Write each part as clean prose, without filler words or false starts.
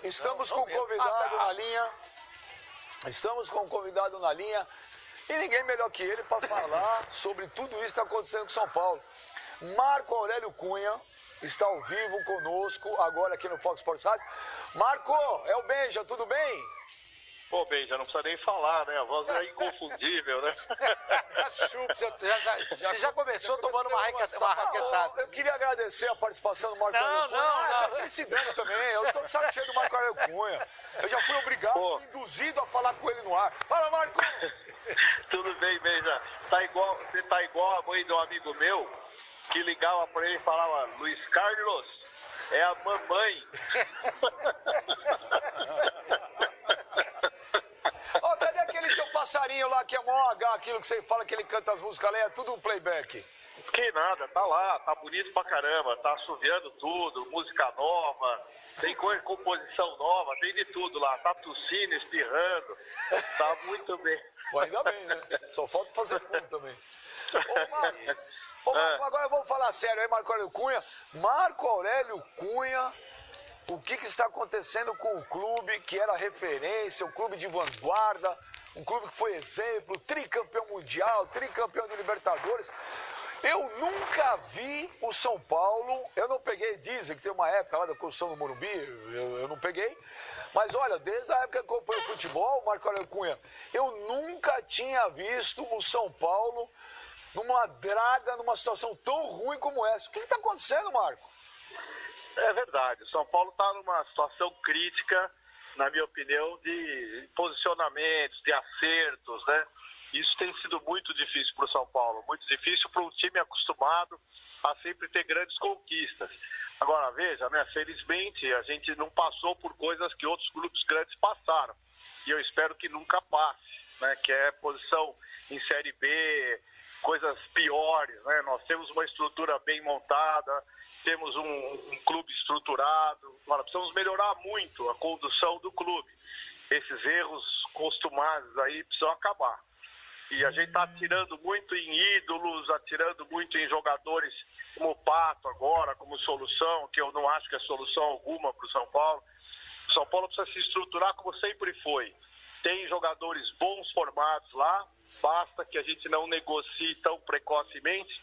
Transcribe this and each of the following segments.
estamos com um convidado na linha. Estamos com um convidado na linha. E ninguém melhor que ele para falar sobre tudo isso que está acontecendo com São Paulo. Marco Aurélio Cunha está ao vivo conosco agora aqui no Fox Sports Rádio. Marco, é o Benja, tudo bem? Pô, Benja, não precisa nem falar, né? A voz é inconfundível, né? Você já começou tomando uma raquetada. Eu queria agradecer a participação do Marco Aurélio Cunha. Não. Se dando também. Eu tô de saco cheio do Marco Aurélio Cunha. Eu já fui obrigado, induzido a falar com ele no ar. Fala, Marco! Tudo bem, Benja. Você tá igual a mãe de um amigo meu que ligava pra ele e falava: Luiz Carlos, é a mamãe. Cadê aquele teu passarinho lá que é mó H, aquilo que você fala que ele canta as músicas ali, é tudo um playback? Que nada, tá lá, tá bonito pra caramba, tá assoviando tudo, música nova, tem composição nova, tem de tudo lá, tá tossindo, espirrando, tá muito bem. Pô, ainda bem, né? Só falta fazer tudo também. Ô, Marco, agora vamos falar sério aí, Marco Aurélio Cunha. Marco Aurélio Cunha, o que está acontecendo com o clube que era referência, um clube de vanguarda, um clube que foi exemplo, tricampeão mundial, tricampeão de Libertadores. Eu nunca vi o São Paulo, eu não peguei, dizem que tem uma época lá da construção do Morumbi, eu não peguei, mas olha, desde a época que eu acompanho o futebol, Marco Aurélio Cunha, eu nunca tinha visto o São Paulo numa draga, numa situação tão ruim como essa. O que está acontecendo, Marco? É verdade, o São Paulo está numa situação crítica, na minha opinião, de posicionamentos, de acertos, né? Isso tem sido muito difícil para o São Paulo, muito difícil para um time acostumado a sempre ter grandes conquistas. Agora, veja, né, felizmente a gente não passou por coisas que outros clubes grandes passaram. E eu espero que nunca passe, né, que é posição em Série B, coisas piores, né? Nós temos uma estrutura bem montada, temos um clube estruturado. Agora, precisamos melhorar muito a condução do clube. Esses erros costumados aí precisam acabar. E a gente está atirando muito em ídolos, atirando muito em jogadores como o Pato agora, como solução, que eu não acho que é solução alguma para o São Paulo. O São Paulo precisa se estruturar como sempre foi. Tem jogadores bons formados lá, basta que a gente não negocie tão precocemente,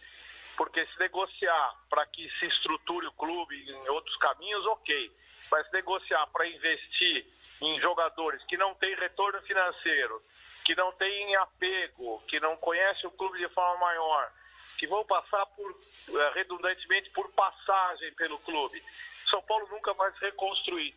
porque se negociar para que se estruture o clube em outros caminhos, ok. Mas negociar para investir em jogadores que não têm retorno financeiro, que não têm apego, que não conhecem o clube de forma maior, que vão passar redundantemente por passagem pelo clube. São Paulo nunca vai se reconstruir.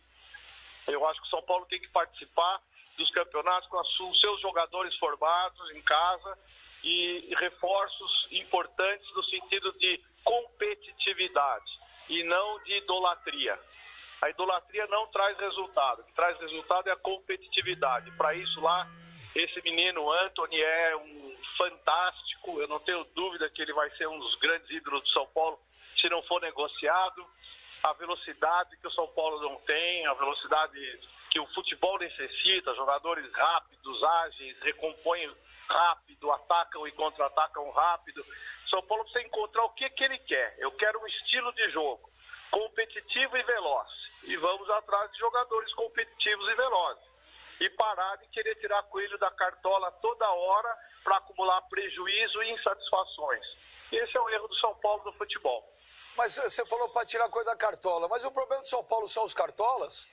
Eu acho que o São Paulo tem que participar dos campeonatos com os seus jogadores formados em casa e reforços importantes no sentido de competitividade e não de idolatria. A idolatria não traz resultado. O que traz resultado é a competitividade. Para isso lá, esse menino Antony é um fantástico. Eu não tenho dúvida que ele vai ser um dos grandes ídolos do São Paulo se não for negociado. A velocidade que o São Paulo não tem, a velocidade que o futebol necessita, jogadores rápidos, ágeis, recompõem rápido, atacam e contra-atacam rápido. São Paulo precisa encontrar o que ele quer. Eu quero um estilo de jogo competitivo e veloz. E vamos atrás de jogadores competitivos e velozes. E parar de querer tirar coelho da cartola toda hora para acumular prejuízo e insatisfações. Esse é o erro do São Paulo no futebol. Mas você falou para tirar coisa da cartola, mas o problema do São Paulo são os cartolas?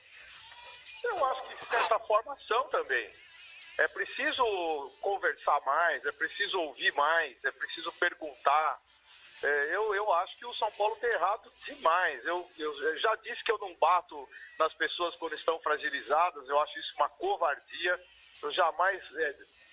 Eu acho que de certa forma são também. É preciso conversar mais, é preciso ouvir mais, é preciso perguntar. Eu acho que o São Paulo tem errado demais. Eu já disse que eu não bato nas pessoas quando estão fragilizadas, eu acho isso uma covardia. Eu jamais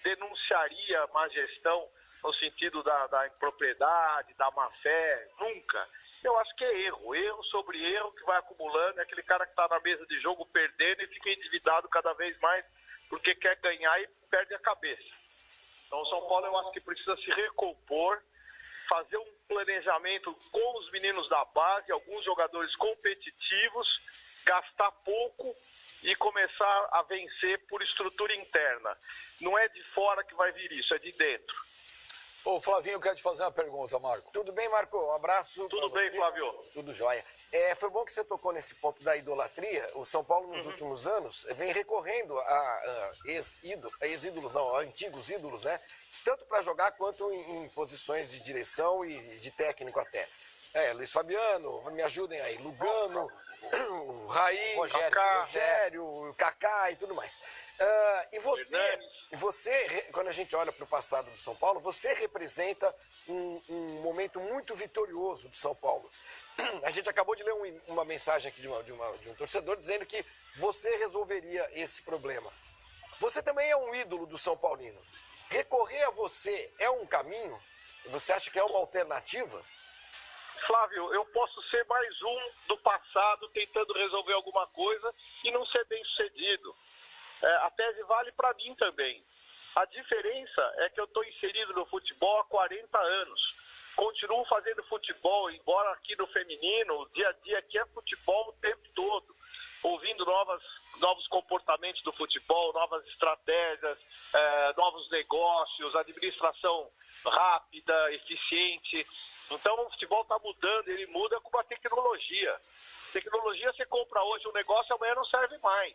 denunciaria a má gestão no sentido da impropriedade, da má-fé, nunca. Eu acho que é erro sobre erro que vai acumulando, é aquele cara que está na mesa de jogo perdendo e fica endividado cada vez mais porque quer ganhar e perde a cabeça. Então o São Paulo eu acho que precisa se recompor, fazer um planejamento com os meninos da base, alguns jogadores competitivos, gastar pouco e começar a vencer por estrutura interna. Não é de fora que vai vir isso, é de dentro. Ô, Flavinho, eu quero te fazer uma pergunta, Marco. Tudo bem, Marco? Um abraço. Tudo bem, Flávio? Tudo jóia. Foi bom que você tocou nesse ponto da idolatria. O São Paulo, nos últimos anos, vem recorrendo a ex-ídolos, não, a antigos ídolos, né? Tanto para jogar quanto em posições de direção e de técnico até. Luiz Fabiano, me ajudem aí, Lugano, o Raí, Rogério, o Kaká e tudo mais. E você, quando a gente olha para o passado do São Paulo, você representa um momento muito vitorioso do São Paulo. A gente acabou de ler uma mensagem aqui de um torcedor dizendo que você resolveria esse problema. Você também é um ídolo do São Paulino. Recorrer a você é um caminho? Você acha que é uma alternativa? Flávio, eu posso ser mais um do passado tentando resolver alguma coisa e não ser bem sucedido. A tese vale para mim também. A diferença é que eu estou inserido no futebol há 40 anos. Continuo fazendo futebol, embora aqui no feminino, o dia a dia aqui é futebol o tempo todo. Ouvindo novos comportamentos do futebol, novas estratégias, novos negócios, administração rápida, eficiente. Então o futebol está mudando, ele muda com a tecnologia. Tecnologia, você compra hoje um negócio, amanhã não serve mais.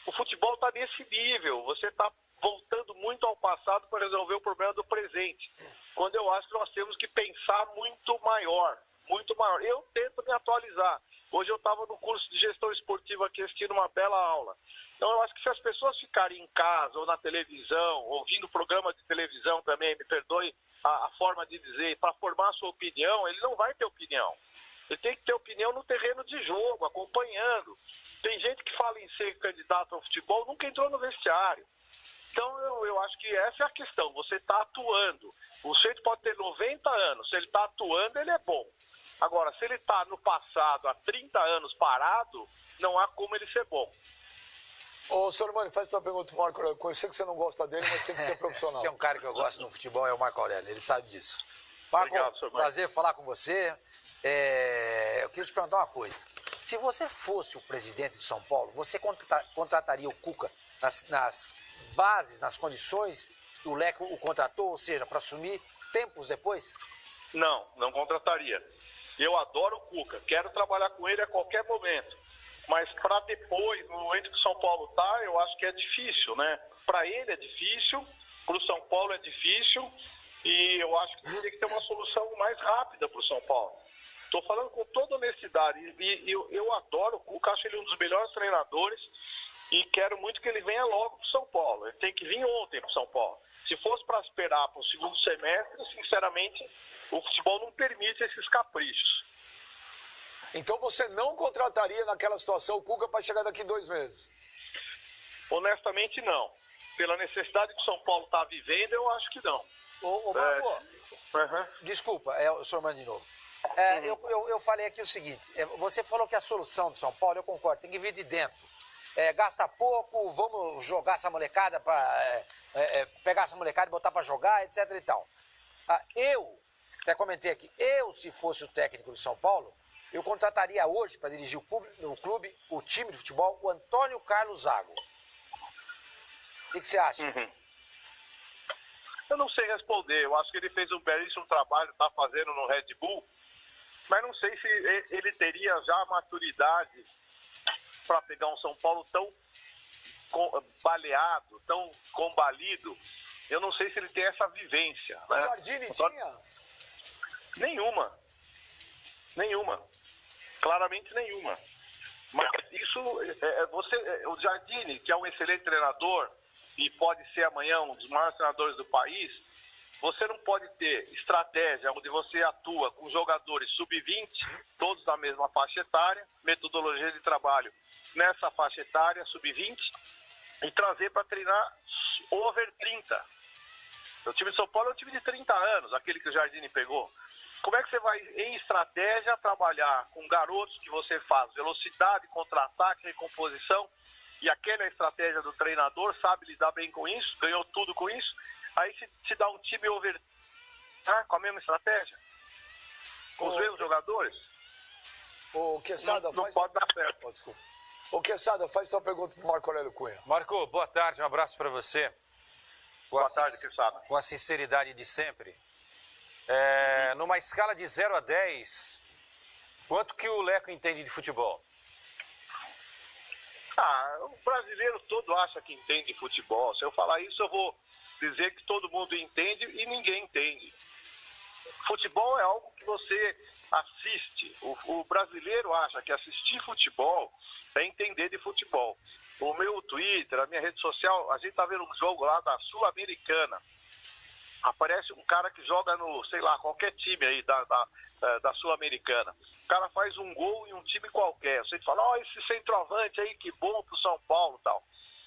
O futebol está nesse nível, você está voltando muito ao passado para resolver o problema do presente. Quando eu acho que nós temos que pensar muito maior, muito maior. Eu tento me atualizar. Hoje eu estava no curso de gestão esportiva aqui assistindo uma bela aula. Então eu acho que se as pessoas ficarem em casa ou na televisão, ouvindo programa de televisão também, me perdoe a forma de dizer, para formar a sua opinião, ele não vai ter opinião. Ele tem que ter opinião no terreno de jogo, acompanhando. Tem gente que fala em ser candidato ao futebol, nunca entrou no vestiário. Então eu acho que essa é a questão, você está atuando. O sujeito pode ter 90 anos, se ele está atuando, ele é bom. Agora, se ele está no passado, há 30 anos parado, não há como ele ser bom. Ô, senhor Armani, faz tua pergunta pro Marco Aurélio. Eu sei que você não gosta dele, mas tem que ser profissional. Se tem um cara que eu gosto no futebol é o Marco Aurélio, ele sabe disso. Marco, obrigado, prazer falar com você. Eu queria te perguntar uma coisa. Se você fosse o presidente de São Paulo, você contrataria o Cuca nas bases, nas condições que o Leco o contratou, ou seja, para assumir tempos depois? Não contrataria. Eu adoro o Cuca, quero trabalhar com ele a qualquer momento. Mas para depois, no momento que o São Paulo está, eu acho que é difícil, né? Para ele é difícil, para o São Paulo é difícil, e eu acho que tem que ter uma solução mais rápida para o São Paulo. Estou falando com toda honestidade, e eu adoro o Cuca, acho ele um dos melhores treinadores, e quero muito que ele venha logo para o São Paulo. Ele tem que vir ontem para o São Paulo. Se fosse para esperar para o segundo semestre, sinceramente, o futebol não permite esses caprichos. Então você não contrataria naquela situação o Cuca para chegar daqui 2 meses? Honestamente, não. Pela necessidade que o São Paulo está vivendo, eu acho que não. Ô Marco, desculpa, o senhor manda de novo. Eu falei aqui o seguinte, você falou que a solução do São Paulo, eu concordo, tem que vir de dentro. Gasta pouco, vamos jogar essa molecada, pegar essa molecada e botar para jogar, etc e tal. Eu, até comentei aqui, se fosse o técnico do São Paulo, eu contrataria hoje para dirigir o time de futebol, o Antônio Carlos Zago. O que você acha? Eu não sei responder. Eu acho que ele fez um belíssimo trabalho, está fazendo no Red Bull, mas não sei se ele teria já a maturidade para pegar um São Paulo tão baleado, tão combalido. Eu não sei se ele tem essa vivência. O Jardine tinha? Nenhuma. Claramente nenhuma. Mas isso, o Jardine, que é um excelente treinador e pode ser amanhã um dos maiores treinadores do país, você não pode ter estratégia onde você atua com jogadores sub-20, todos da mesma faixa etária, metodologia de trabalho nessa faixa etária, sub-20, e trazer para treinar over 30. O time de São Paulo é um time de 30 anos, aquele que o Jardine pegou. Como é que você vai, em estratégia, trabalhar com garotos que você faz velocidade, contra-ataque, recomposição, e aquela estratégia do treinador, sabe lidar bem com isso, ganhou tudo com isso, aí se dá um time over, com a mesma estratégia, com os mesmos jogadores, O Quesada, não pode dar certo. Desculpa. Ô Quesada, faz tua pergunta pro Marco Aurélio Cunha. Marco, boa tarde, um abraço para você. Boa tarde, Quesada. Com a sinceridade de sempre. Numa escala de 0 a 10, quanto que o Leco entende de futebol? O brasileiro todo acha que entende futebol. Se eu falar isso, eu vou dizer que todo mundo entende e ninguém entende. Futebol é algo que você assiste. O brasileiro acha que assistir futebol é entender de futebol. O meu Twitter, a minha rede social, a gente tá vendo um jogo lá da Sul-Americana. Aparece um cara que joga no, sei lá, qualquer time aí da Sul-Americana. O cara faz um gol em um time qualquer. Você fala, esse centroavante aí, que bom pro São Paulo e tal.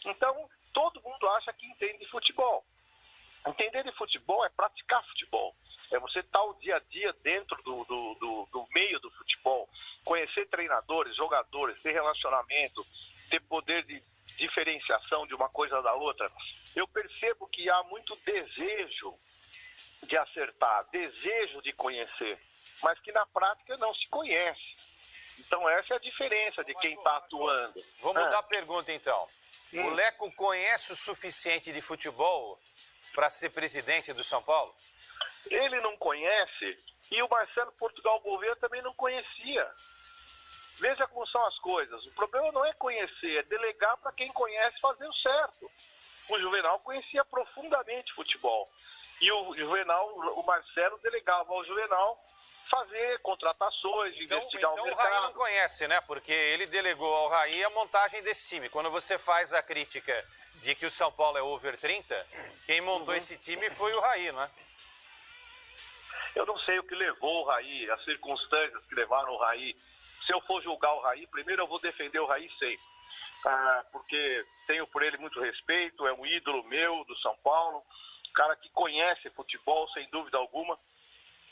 Então, todo mundo acha que entende de futebol. Entender de futebol é praticar futebol. É você estar o dia a dia dentro do meio do futebol. Conhecer treinadores, jogadores, ter relacionamento, ter poder de diferenciação de uma coisa da outra. Eu percebo que há muito desejo de acertar, desejo de conhecer, mas que na prática não se conhece. Então essa é a diferença de quem está atuando. Vou mudar a pergunta então. O Leco conhece o suficiente de futebol para ser presidente do São Paulo? Ele não conhece e o Marcelo Portugal Gouveia também não conhecia. Veja como são as coisas. O problema não é conhecer, é delegar para quem conhece fazer o certo. O Juvenal conhecia profundamente futebol. E o Marcelo delegava ao Juvenal fazer contratações, investigar o mercado. Então o Raí não conhece, né? Porque ele delegou ao Raí a montagem desse time. Quando você faz a crítica de que o São Paulo é over 30, quem montou esse time foi o Raí, não é? Eu não sei o que levou o Raí, as circunstâncias que levaram o Raí. Se eu for julgar o Raí, primeiro eu vou defender o Raí sempre. Porque tenho por ele muito respeito, é um ídolo meu do São Paulo, cara que conhece futebol, sem dúvida alguma.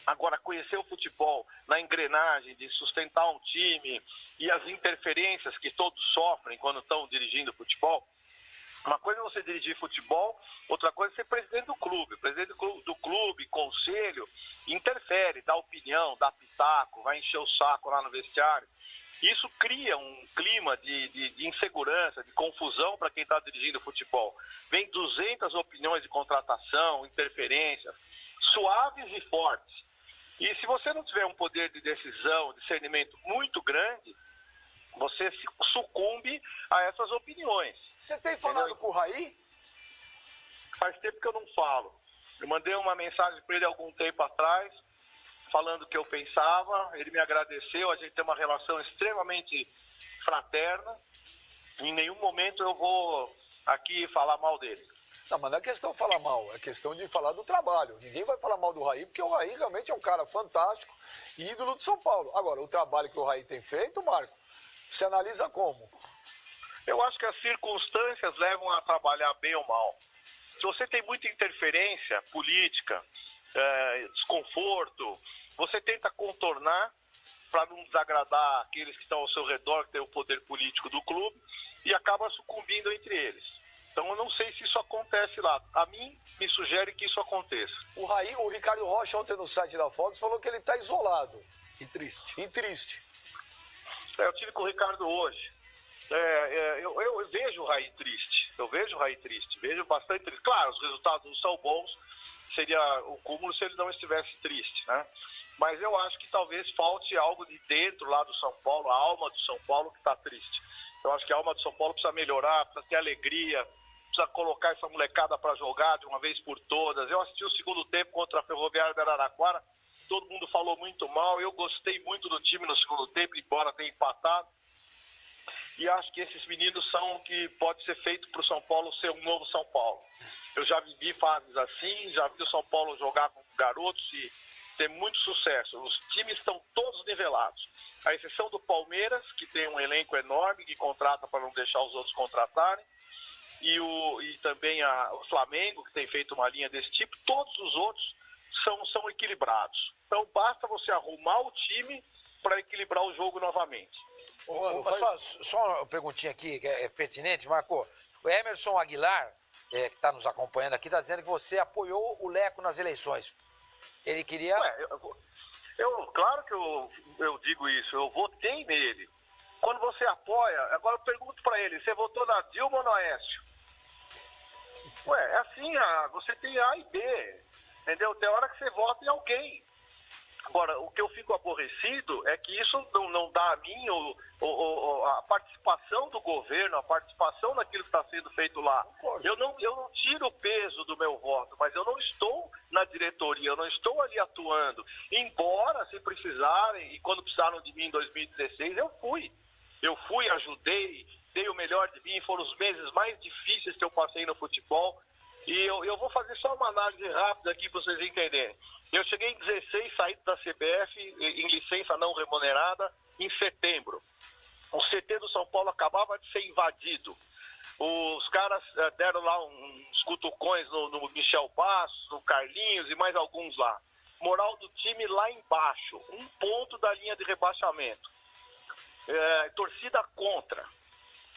Agora, conhecer o futebol na engrenagem de sustentar um time e as interferências que todos sofrem quando estão dirigindo futebol. Uma coisa é você dirigir futebol, outra coisa é ser presidente do clube. Presidente do clube, conselho, interfere, dá opinião, dá pitaco, vai encher o saco lá no vestiário. Isso cria um clima de insegurança, de confusão para quem está dirigindo futebol. Vem 200 opiniões de contratação, interferências, suaves e fortes. E se você não tiver um poder de decisão, discernimento muito grande, você sucumbe a essas opiniões. Você tem falado com o Raí? Faz tempo que eu não falo. Eu mandei uma mensagem para ele algum tempo atrás, falando o que eu pensava. Ele me agradeceu, a gente tem uma relação extremamente fraterna. Em nenhum momento eu vou aqui falar mal dele. Não, mas não é questão de falar mal, é questão de falar do trabalho. Ninguém vai falar mal do Raí, porque o Raí realmente é um cara fantástico, ídolo de São Paulo. Agora, o trabalho que o Raí tem feito, Marco, você analisa como? Eu acho que as circunstâncias levam a trabalhar bem ou mal. Se você tem muita interferência política, desconforto, você tenta contornar para não desagradar aqueles que estão ao seu redor, que têm o poder político do clube, e acaba sucumbindo entre eles. Então eu não sei se isso acontece lá. A mim me sugere que isso aconteça. O Ricardo Rocha, ontem no site da Fox, falou que ele está isolado. E triste. Eu tive com o Ricardo hoje. Eu vejo o Raí triste. Vejo bastante triste. Claro, os resultados não são bons. Seria o cúmulo se ele não estivesse triste, né? Mas eu acho que talvez falte algo de dentro lá do São Paulo, a alma do São Paulo que está triste. Eu acho que a alma do São Paulo precisa melhorar, precisa ter alegria, precisa colocar essa molecada para jogar de uma vez por todas. Eu assisti o segundo tempo contra a Ferroviária de Araraquara, todo mundo falou muito mal, eu gostei muito do time no segundo tempo, embora tenha empatado. E acho que esses meninos são o que pode ser feito para o São Paulo ser um novo São Paulo. Eu já vivi fases assim, já vi o São Paulo jogar com garotos e ter muito sucesso. Os times estão todos nivelados. À exceção do Palmeiras, que tem um elenco enorme, que contrata para não deixar os outros contratarem. E também o Flamengo, que tem feito uma linha desse tipo. Todos os outros são equilibrados. Então basta você arrumar o time para equilibrar o jogo novamente. Só uma perguntinha aqui que é pertinente, Marco. O Emerson Aguilar, que está nos acompanhando aqui, está dizendo que você apoiou o Leco nas eleições. Ele queria... Claro que eu digo isso, eu votei nele. Quando você apoia, agora eu pergunto para ele, você votou na Dilma ou no Aécio? É assim, você tem A e B. entendeu? Tem hora que você vota em alguém. Agora, o que eu fico aborrecido é que isso não dá a mim a participação do governo, a participação naquilo que está sendo feito lá. Eu não tiro o peso do meu voto, mas eu não estou na diretoria, eu não estou ali atuando. Embora, se precisarem, e quando precisaram de mim em 2016, eu fui, ajudei, dei o melhor de mim, foram os meses mais difíceis que eu passei no futebol. E eu vou fazer só uma análise rápida aqui para vocês entenderem. Eu cheguei em 16, saí da CBF em licença não remunerada em setembro. O CT do São Paulo acabava de ser invadido. Os caras deram lá uns cutucões no Michel Bastos, no Carlinhos e mais alguns lá. Moral do time lá embaixo, 1 ponto da linha de rebaixamento. Torcida contra.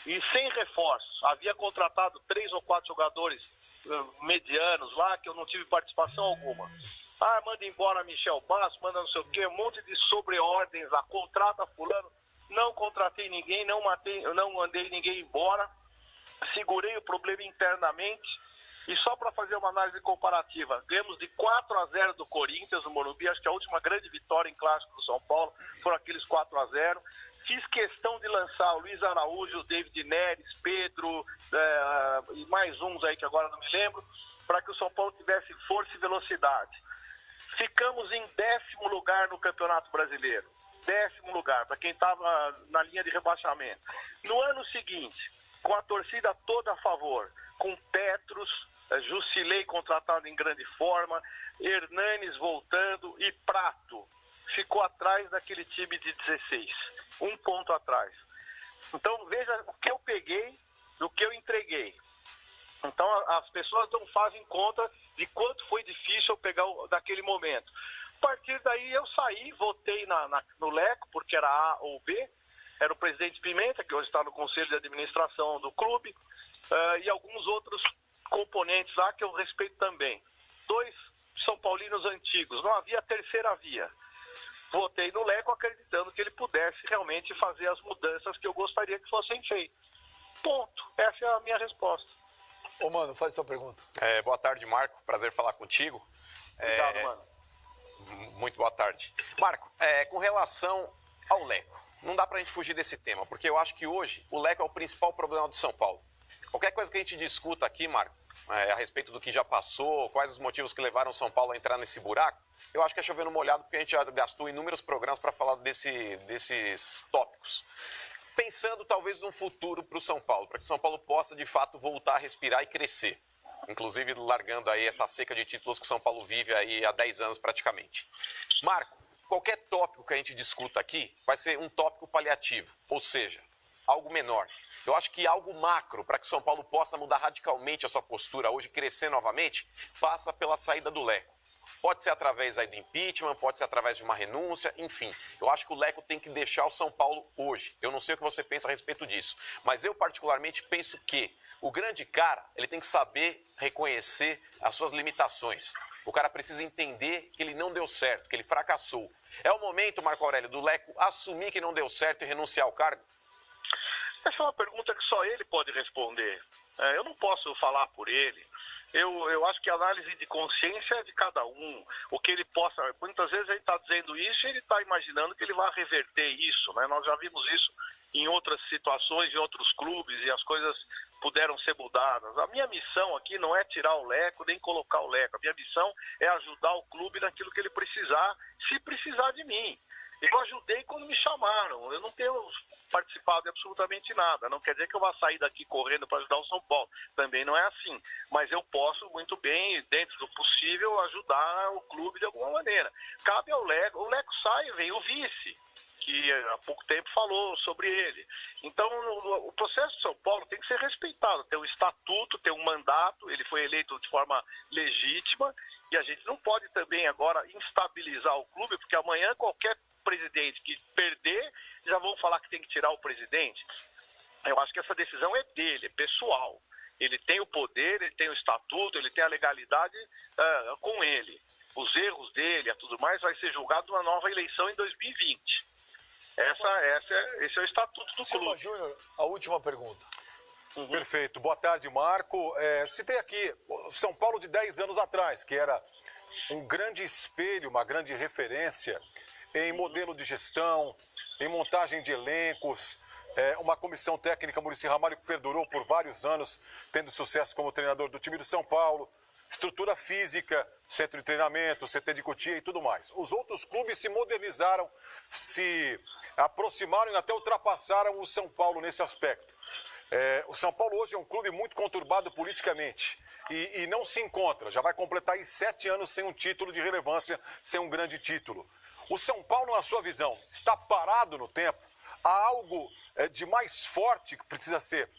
E sem reforços. Havia contratado 3 ou 4 jogadores medianos lá, que eu não tive participação alguma. Manda embora Michel Bastos, manda não sei o quê, um monte de sobreordens lá, contrata fulano. Não contratei ninguém, não mandei ninguém embora. Segurei o problema internamente. E só para fazer uma análise comparativa, ganhamos de 4-0 do Corinthians no Morumbi, acho que a última grande vitória em clássico do São Paulo foram aqueles 4-0. Fiz questão de lançar o Luiz Araújo, o David Neres, Pedro e mais uns aí que agora não me lembro, para que o São Paulo tivesse força e velocidade. Ficamos em 10º lugar no Campeonato Brasileiro. 10º lugar, para quem estava na linha de rebaixamento. No ano seguinte, com a torcida toda a favor, com Petros, Jusilei contratado em grande forma, Hernanes voltando e Prato ficou atrás daquele time de 16, 1 ponto atrás. Então veja o que eu peguei do que eu entreguei. Então as pessoas não fazem conta de quanto foi difícil eu pegar daquele momento. A partir daí eu saí, votei no Leco, porque era A ou B, era o presidente Pimenta, que hoje está no conselho de administração do clube, e alguns outros componentes lá que eu respeito também. 2 São Paulinos antigos, não havia terceira via. Votei no Leco acreditando que ele pudesse realmente fazer as mudanças que eu gostaria que fossem feitas. Ponto. Essa é a minha resposta. Ô, mano, faz sua pergunta. Boa tarde, Marco. Prazer falar contigo. Obrigado, mano. Muito boa tarde. Marco, com relação ao Leco, não dá pra gente fugir desse tema, porque eu acho que hoje o Leco é o principal problema do São Paulo. Qualquer coisa que a gente discuta aqui, Marco, a respeito do que já passou, quais os motivos que levaram o São Paulo a entrar nesse buraco, eu acho que é chovendo molhado, porque a gente já gastou inúmeros programas para falar desses tópicos. Pensando talvez num futuro para o São Paulo, para que o São Paulo possa de fato voltar a respirar e crescer. Inclusive largando aí essa seca de títulos que o São Paulo vive aí há 10 anos praticamente. Marco, qualquer tópico que a gente discuta aqui vai ser um tópico paliativo, ou seja, algo menor. Eu acho que algo macro para que o São Paulo possa mudar radicalmente a sua postura hoje, crescer novamente, passa pela saída do Leco. Pode ser através aí do impeachment, pode ser através de uma renúncia, enfim. Eu acho que o Leco tem que deixar o São Paulo hoje. Eu não sei o que você pensa a respeito disso, mas eu particularmente penso que o grande cara, ele tem que saber reconhecer as suas limitações. O cara precisa entender que ele não deu certo, que ele fracassou. É o momento, Marco Aurélio, do Leco assumir que não deu certo e renunciar ao cargo? Essa é uma pergunta que só ele pode responder. Eu não posso falar por ele. Eu acho que a análise de consciência é de cada um. O que ele possa... Muitas vezes ele está dizendo isso e ele está imaginando que ele vai reverter isso, né? Nós já vimos isso em outras situações, em outros clubes, e as coisas puderam ser mudadas. A minha missão aqui não é tirar o Leco, nem colocar o Leco. A minha missão é ajudar o clube naquilo que ele precisar, se precisar de mim. Eu ajudei quando me chamaram. Eu não tenho participado de absolutamente nada. Não quer dizer que eu vá sair daqui correndo para ajudar o São Paulo. Também não é assim. Mas eu posso muito bem, dentro do possível, ajudar o clube de alguma maneira. Cabe ao Leco. O Leco sai e vem o vice, que há pouco tempo falou sobre ele. Então, o processo de São Paulo tem que ser respeitado. Tem um estatuto, tem um mandato, ele foi eleito de forma legítima, e a gente não pode também agora instabilizar o clube, porque amanhã qualquer presidente que perder, já vão falar que tem que tirar o presidente. Eu acho que essa decisão é dele, é pessoal. Ele tem o poder, ele tem o estatuto, ele tem a legalidade com ele. Os erros dele e tudo mais vai ser julgado numa nova eleição em 2020. Esse é o estatuto do Silva clube. Júnior, a última pergunta. Uhum. Perfeito. Boa tarde, Marco. Citei aqui o São Paulo de 10 anos atrás, que era um grande espelho, uma grande referência em modelo de gestão, em montagem de elencos, uma comissão técnica, Muricy Ramalho, que perdurou por vários anos, tendo sucesso como treinador do time do São Paulo, estrutura física, centro de treinamento, CT de Cotia e tudo mais. Os outros clubes se modernizaram, se aproximaram e até ultrapassaram o São Paulo nesse aspecto. O São Paulo hoje é um clube muito conturbado politicamente e não se encontra. Já vai completar aí 7 anos sem um título de relevância, sem um grande título. O São Paulo, na sua visão, está parado no tempo? Há algo de mais forte que precisa ser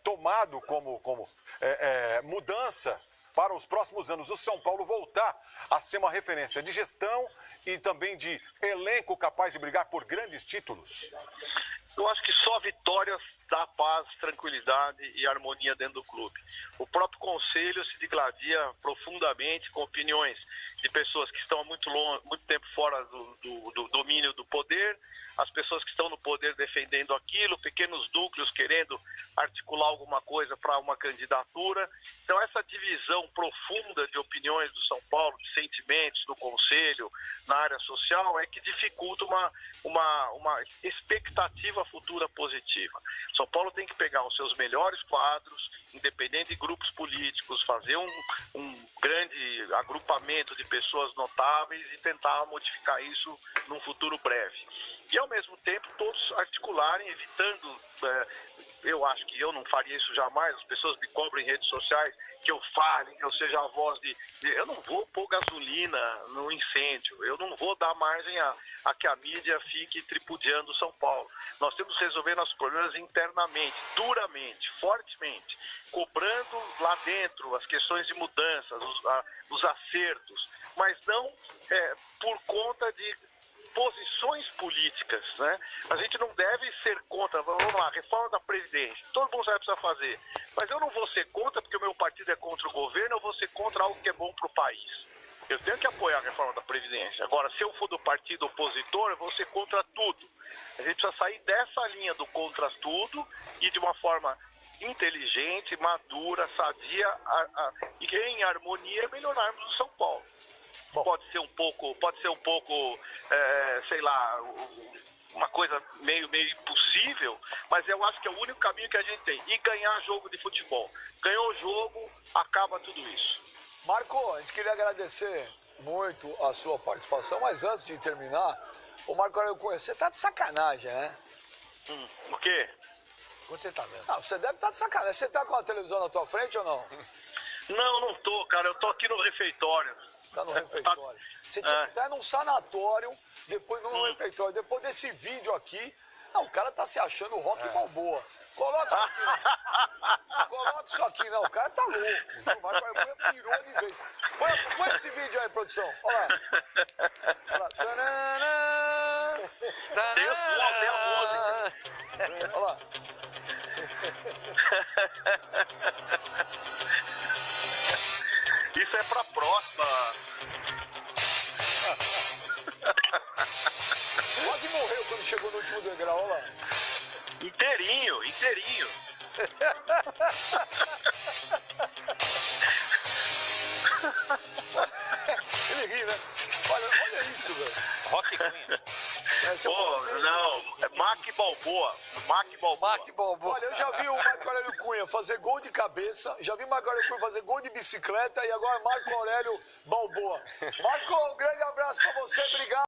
tomado como mudança para os próximos anos, o São Paulo voltar a ser uma referência de gestão e também de elenco capaz de brigar por grandes títulos? Eu acho que só vitórias dá paz, tranquilidade e harmonia dentro do clube. O próprio conselho se digladia profundamente com opiniões de pessoas que estão há muito tempo fora do domínio do poder, as pessoas que estão no poder defendendo aquilo, pequenos núcleos querendo articular alguma coisa para uma candidatura. Então essa divisão profunda de opiniões do São Paulo, de sentimentos do conselho, na área social, é que dificulta uma expectativa futura positiva. São Paulo tem que pegar os seus melhores quadros, independente de grupos políticos, fazer um grande agrupamento de pessoas notáveis e tentar modificar isso num futuro breve. E, ao mesmo tempo, todos articularem, evitando... eu acho que eu não faria isso jamais, as pessoas me cobram em redes sociais que eu fale, que eu seja a voz de... Eu não vou pôr gasolina no incêndio, eu não vou dar margem a que a mídia fique tripudiando São Paulo. Nós temos que resolver nossos problemas internamente, duramente, fortemente, cobrando lá dentro as questões de mudanças, os acertos, mas não por conta de posições políticas, né? A gente não deve ser contra, vamos lá, reforma da Previdência, todo mundo sabe o que precisa fazer, mas eu não vou ser contra porque o meu partido é contra o governo, eu vou ser contra algo que é bom para o país. Eu tenho que apoiar a reforma da Previdência. Agora, se eu for do partido opositor, eu vou ser contra tudo. A gente precisa sair dessa linha do contra tudo e de uma forma inteligente, madura, sadia e em harmonia melhorarmos o São Paulo. Bom. Pode ser um pouco, sei lá, uma coisa meio impossível, mas eu acho que é o único caminho que a gente tem. E ganhar jogo de futebol. Ganhou o jogo, acaba tudo isso. Marco, a gente queria agradecer muito a sua participação, mas antes de terminar, o Marco Aurélio Cunha, você tá de sacanagem, né? O quê? Onde você tá vendo? Não, você deve estar de sacanagem. Você tá com a televisão na tua frente ou não? Não tô, cara. Eu tô aqui no refeitório. Tá no refeitório. Você tinha que estar num sanatório, depois no refeitório. Depois desse vídeo aqui, não, o cara tá se achando o Rock Balboa. Coloca isso aqui, não. Coloca isso aqui, não. O cara tá louco. O Marco Aurélio Cunha pirou de vez. Põe esse vídeo aí, produção. Olha lá. Olha lá. Tem a música. Olha lá. Isso é pra próxima. Quase morreu quando chegou no último degrau, olha lá. Inteirinho. Ele ri, né? Olha isso, velho. Rock Cunha. Não, é Mac Balboa. Olha, eu já vi o Marco Aurélio Cunha fazer gol de cabeça, já vi o Marco Aurélio Cunha fazer gol de bicicleta e agora Marco Aurélio Balboa. Marco, um grande abraço pra você, obrigado.